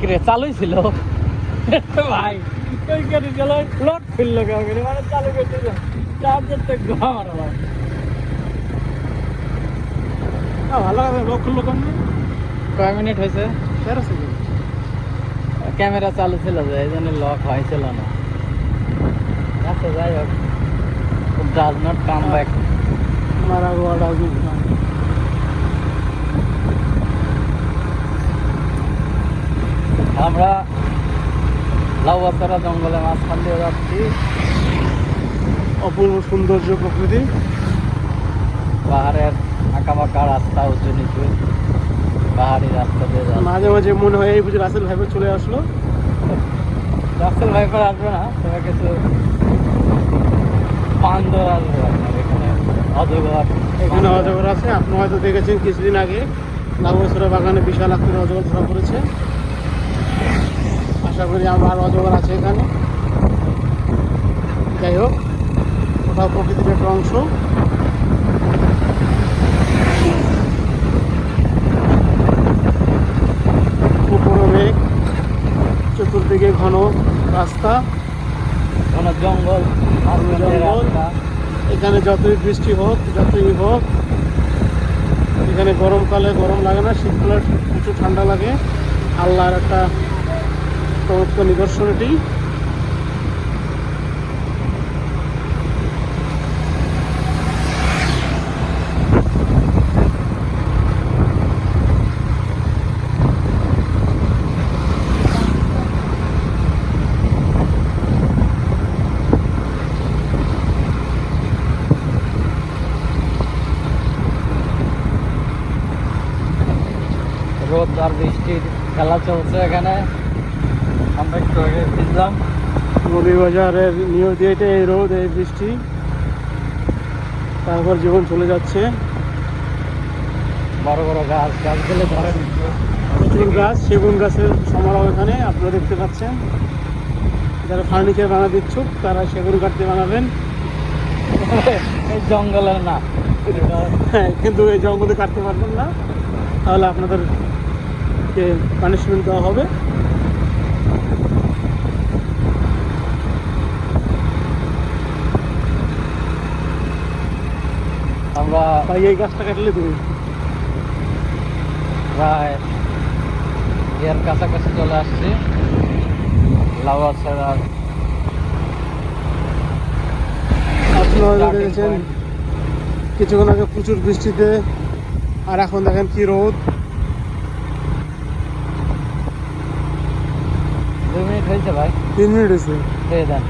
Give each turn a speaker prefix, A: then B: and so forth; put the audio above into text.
A: কিরে চালুই ছিল ভাই ওই গাড়ি গেল প্লট ফিরল মানে চালু করতে চার্জার তো ঘর
B: ভালো লাগে লক খুললো কম
A: কয় মিনিট হয়েছে
B: 13 সেকেন্ড
A: ক্যামেরা চালু ছিল যে এই জন্য লক হয়েছিল না আচ্ছা যাই হোক ডাজ নট কাম ব্যাক
B: हमारा रोड आगे
A: আমরা লাউয়াছড়া জঙ্গলে মাঝখান দিয়ে যাচ্ছি
B: অপূর্ব সৌন্দর্য প্রকৃতি
A: পাহাড়ের আঁকাবাঁকা রাস্তা উঁচু নিচু পাহাড়ি রাস্তা দিয়ে যাচ্ছি
B: মাঝে মাঝে মনে হয় এই বুঝে রাসেল ভাইপে চলে আসলো
A: রাসেল ভাইপার আসবে না তবে কিছু বান্দর আসবে আপনার এখানে অজগর
B: এখানে অজগর আছে আপনি হয়তো দেখেছেন কিছুদিন আগে লাউয়াছড়া বাগানে বিশাল আকারের অজগর ধরা পড়েছে আশা করি আমার অজগর আছে এখানে যাই হোক ওটাও প্রকৃতির একটা অংশ উপরে মেঘ চতুর্দিকে ঘন রাস্তা
A: ঘন জঙ্গল
B: জঙ্গল। এখানে যতই বৃষ্টি হোক যতই হোক এখানে গরমকালে গরম লাগে না শীতকালে প্রচুর ঠান্ডা লাগে আল্লাহর একটা চমৎকার নিদর্শন এটি
A: রোদ আর বৃষ্টির খেলা চলছে এখানে আমরা একটু আগে ভিজলাম
B: মৌলভীবাজারের নিয়ম দিয়ে এই রোদ এই বৃষ্টি তারপর জীবন চলে যাচ্ছে
A: বড় বড় গাছগুলো ধরে নিচ্ছে
B: প্রচুর গাছ সেগুন গাছের সমারোহ এখানে আপনারা দেখতে পাচ্ছেন যারা ফার্নিচার বানাতে ইচ্ছুক তারা সেগুন কাঠ দিয়ে বানাবেন
A: এই জঙ্গলের না
B: হ্যাঁ কিন্তু এই জঙ্গলে কাটতে পারবেন না তাহলে আপনাদেরকে পানিশমেন্ট দেওয়া হবে
A: আমরা
B: ভাই এই গাছটা কাটলে তুমি
A: প্রায় এর কাছাকাছি চলে আসছি লাউয়াছড়ার
B: আপনারা দেখেছেন কিছুক্ষণ আগে প্রচুর বৃষ্টিতে আর এখন দেখেন কি রোদ
A: 2 মিনিট হয়েছে ভাই
B: 3 মিনিট হয়েছে
A: দেন